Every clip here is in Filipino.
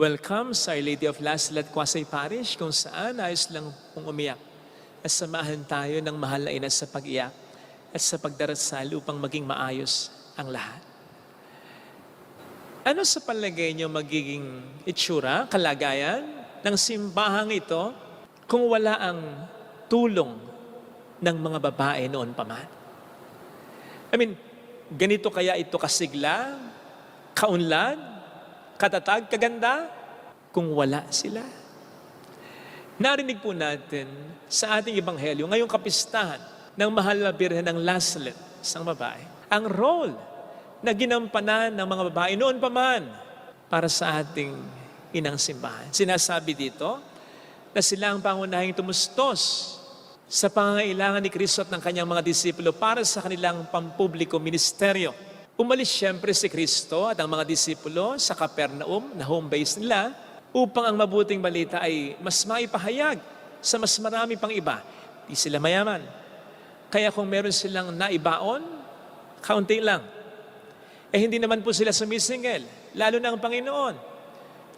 Welcome sa Our Lady of Laslet Quasay Parish, kung saan ayos lang pong umiyak at samahan tayo ng mahal na ina sa pag-iyak at sa pagdarasal upang maging maayos ang lahat. Ano sa palagay niyo magiging itsura, kalagayan ng simbahang ito kung wala ang tulong ng mga babae noon pa man? Ganito kaya ito kasigla, kaunlad, katatag, kaganda, kung wala sila? Narinig po natin sa ating ebanghelyo, ngayong kapistahan ng mahal na birhen ng Laslet, isang babae, ang role na ginampanan ng mga babae noon pa man para sa ating inang simbahan. Sinasabi dito na sila ang pangunahing tumustos sa pangangailangan ni Kristo at ng kanyang mga disipulo para sa kanilang pampubliko ministeryo. Umalis siyempre si Kristo at ang mga disipulo sa Capernaum na home base nila upang ang mabuting balita ay mas maipahayag sa mas marami pang iba. Di sila mayaman. Kaya kung meron silang naibaon, kaunti lang. Hindi naman po sila sumisingil, lalo na ang Panginoon.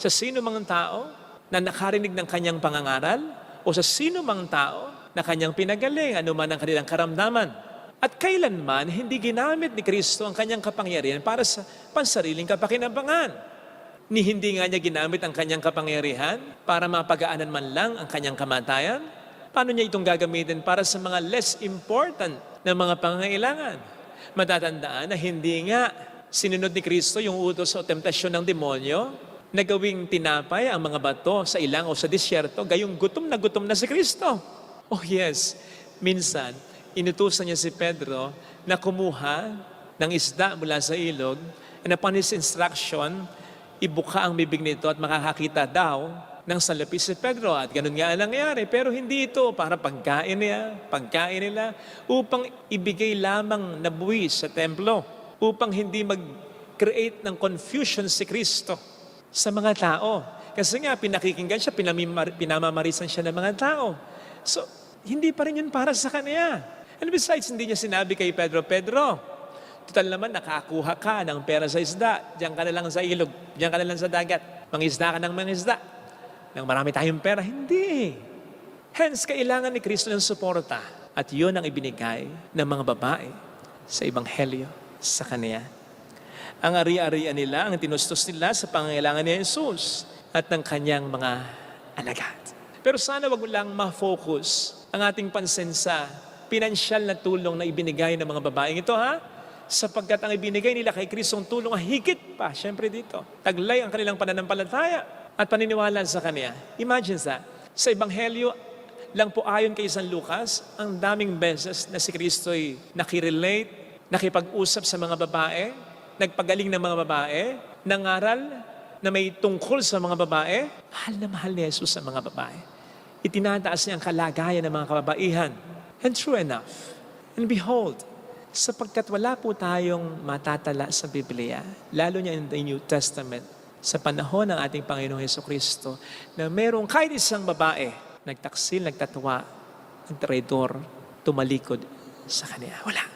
Sa sino mang tao na nakarinig ng kanyang pangangaral o sa sino mang tao na kanyang pinagaling, anuman ang kanilang karamdaman. At kailanman, hindi ginamit ni Kristo ang kanyang kapangyarihan para sa pansariling kapakinabangan. Hindi nga niya ginamit ang kanyang kapangyarihan para mapagaanan man lang ang kanyang kamatayan. Paano niya itong gagamitin para sa mga less important na mga pangangailangan? Matatandaan na hindi nga sinunod ni Kristo yung utos o temptasyon ng demonyo na gawing tinapay ang mga bato sa ilang o sa disyerto, gayong gutom na si Kristo. Oh yes, minsan, inutusan niya si Pedro na kumuha ng isda mula sa ilog, and upon his instruction, ibuka ang bibig nito at makakakita daw ng salapi si Pedro. At ganun nga ang nangyari. Pero hindi ito para pagkain nila, upang ibigay lamang na buwis sa templo, upang hindi mag-create ng confusion si Kristo sa mga tao. Kasi nga, pinakikinggan siya, pinamamarisan siya ng mga tao. So, hindi pa rin yun para sa kanya. And besides, hindi niya sinabi kay Pedro, total naman nakakuha ka ng pera sa isda, diyan ka na lang sa ilog, diyan ka na lang sa dagat, mangisda ka ng mangisda, nang marami tayong pera. Hindi. Hence, kailangan ni Kristo ng suporta. At yun ang ibinigay ng mga babae sa ebanghelyo sa kanya. Ang ari-arian nila, ang tinustos nila sa pangangailangan ni Jesus at ng kanyang mga alagad. Pero sana wag lang ma-focus ang ating pansin sa pinansyal na tulong na ibinigay ng mga babaeng ito, sapagkat ang ibinigay nila kay Kristo ang tulong higit pa, syempre dito. Taglay ang kanilang pananampalataya at paniniwala sa Kanya. Imagine that. Sa Ebanghelyo lang po ayon kay San Lucas, ang daming beses na si Kristo ay nakirelate, nakipag-usap sa mga babae, nagpagaling ng mga babae, nangaral na may tungkol sa mga babae. Mahal na mahal ni Jesus sa mga babae. Itinataas niya ang kalagayan ng mga kababaihan. And true enough. And behold, sapagkat wala po tayong matatala sa Biblia, lalo niya in the New Testament, sa panahon ng ating Panginoong Jesucristo, na merong kahit isang babae, nagtaksil, nagtatwa, nagtraidor, tumalikod sa Kanya. Wala.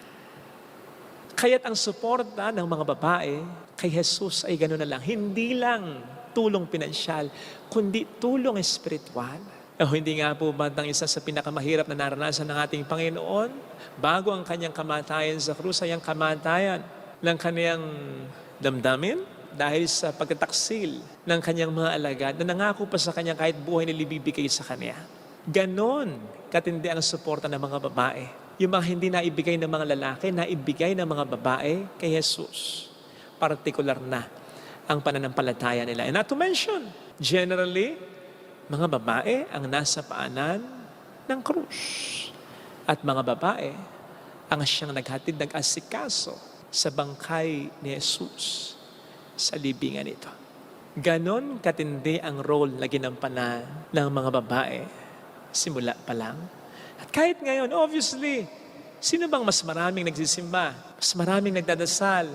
Kaya't ang suporta ng mga babae kay Jesus ay gano'n na lang. Hindi lang tulong pinansyal, kundi tulong espiritual. Hindi nga po ba ang isa sa pinakamahirap na naranasan ng ating Panginoon bago ang kanyang kamatayan sa krus ay ang kamatayan ng kanyang damdamin dahil sa pagtataksil ng kanyang mga alagad na nangako pa sa kanya kahit buhay nila ibibigay sa kanya. Ganon katindi ang suporta ng mga babae. Yung mga hindi naibigay ng mga lalaki, naibigay ng mga babae kay Jesus. Partikular na ang pananampalataya nila. And not to mention, generally, mga babae ang nasa paanan ng krus. At mga babae ang siyang naghatid, nag-asikaso sa bangkay ni Jesus sa libingan ito. Ganon katindi ang role na ginampanan ng mga babae simula pa lang. At kahit ngayon, obviously, sino bang mas maraming nagsisimba? Mas maraming nagdadasal?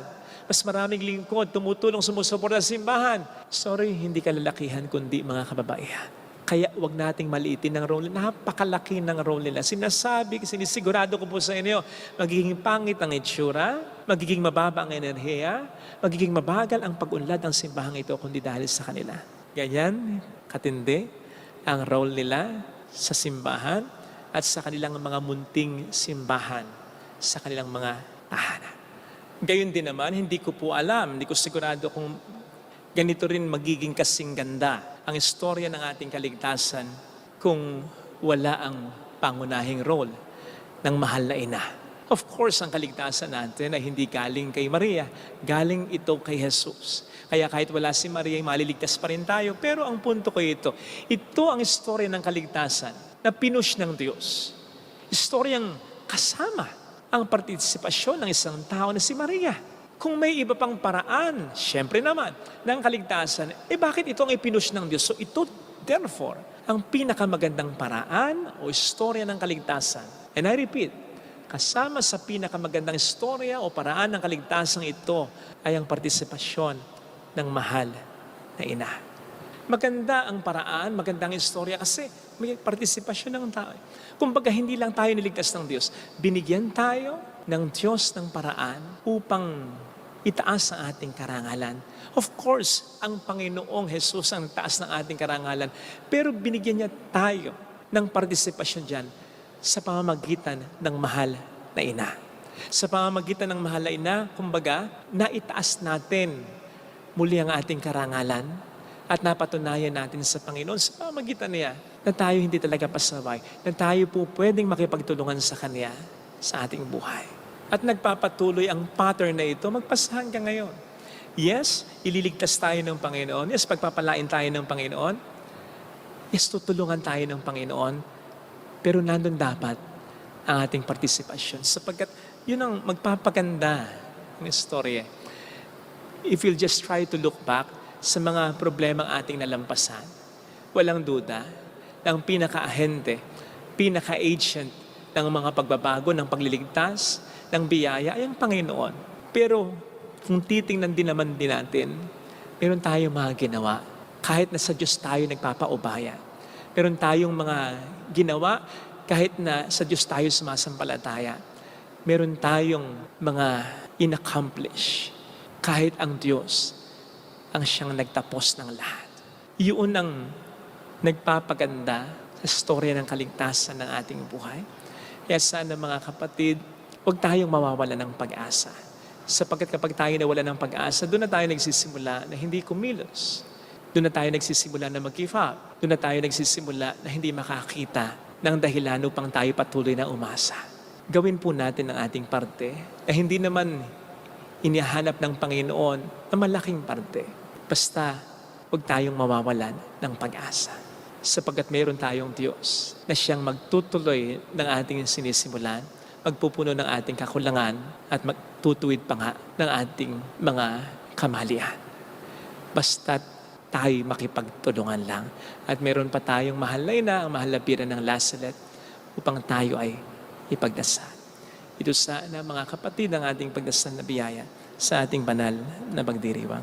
Mas maraming lingkod, tumutulong, sumusuporta sa simbahan? Sorry, hindi kalalakihan kundi mga kababaihan. Kaya wag nating maliitin ng role. Napakalaki ng role nila. Sinisigurado ko po sa inyo, magiging pangit ang itsura, magiging mababa ang enerhiya, magiging mabagal ang pag-unlad ng simbahang ito kundi dahil sa kanila. Ganyan, katindi ang role nila sa simbahan at sa kanilang mga munting simbahan, sa kanilang mga tahanan. Gayon din naman, hindi ko po alam, hindi ko sigurado kung ganito rin magiging kasing ganda ang istorya ng ating kaligtasan kung wala ang pangunahing role ng mahal na ina. Of course, ang kaligtasan natin ay hindi galing kay Maria. Galing ito kay Jesus. Kaya kahit wala si Maria, maliligtas pa rin tayo. Pero ang punto ko ito ang istorya ng kaligtasan na pinush ng Diyos. Istoryang kasama ang partisipasyon ng isang tao na si Maria. Kung may iba pang paraan, syempre naman, ng kaligtasan, bakit ito ang ipinush ng Diyos? So ito, therefore, ang pinakamagandang paraan o istorya ng kaligtasan. And I repeat, kasama sa pinakamagandang istorya o paraan ng kaligtasan ito ay ang partisipasyon ng mahal na ina. Maganda ang paraan, magandang istorya kasi may partisipasyon ng tao. Kumbaga hindi lang tayo niligtas ng Diyos, binigyan tayo ng Diyos ng paraan upang itaas ang ating karangalan. Of course, ang Panginoong Jesus ang taas ng ating karangalan, pero binigyan niya tayo ng partisipasyon dyan sa pamamagitan ng mahal na ina. Sa pamamagitan ng mahal na ina, kumbaga, naitaas natin muli ang ating karangalan at napatunayan natin sa Panginoon sa pamamagitan niya na tayo hindi talaga pasaway, na tayo po pwedeng makipagtulungan sa Kanya sa ating buhay. At nagpapatuloy ang pattern na ito magpasahan hanggang ngayon. Yes, ililigtas tayo ng Panginoon. Yes, pagpapalain tayo ng Panginoon. Yes, tutulungan tayo ng Panginoon. Pero nandun dapat ang ating partisipasyon sapagkat yun ang magpapaganda ng istorya. If you'll just try to look back sa mga problemang ating nalampasan, walang duda na ang pinaka-ahente, pinaka-agent ng mga pagbabago, ng pagliligtas, ng biyaya ay ang Panginoon. Pero kung titingnan din naman din natin, meron tayong mga ginawa kahit na sa Diyos tayo nagpapaubaya. Meron tayong mga ginawa kahit na sa Diyos tayo sumasampalataya. Meron tayong mga inaccomplish kahit ang Diyos ang siyang nagtapos ng lahat. Yun ang nagpapaganda sa storya ng kaligtasan ng ating buhay. Kaya sana mga kapatid, huwag tayong mawawala ng pag-asa. Sapagkat kapag tayo nawala ng pag-asa, doon na tayo nagsisimula na hindi kumilos. Doon na tayo nagsisimula na mag-give up. Doon na tayo nagsisimula na hindi makakita ng dahilan upang tayo patuloy na umasa. Gawin po natin ang ating parte na hindi naman inihanap ng Panginoon na malaking parte. Basta huwag tayong mawawalan ng pag-asa. Sapagkat mayroon tayong Diyos na siyang magtutuloy ng ating sinisimulan, magpupuno ng ating kakulangan at magtutuwid pa nga ng ating mga kamalian. Basta't tayo makipagtulungan lang. At meron pa tayong mahal na ina, ang mahal na bira ng Lazaret, upang tayo ay ipagdasal. Ito sana mga kapatid ang ating pagdasal na biyaya sa ating banal na pagdiriwang.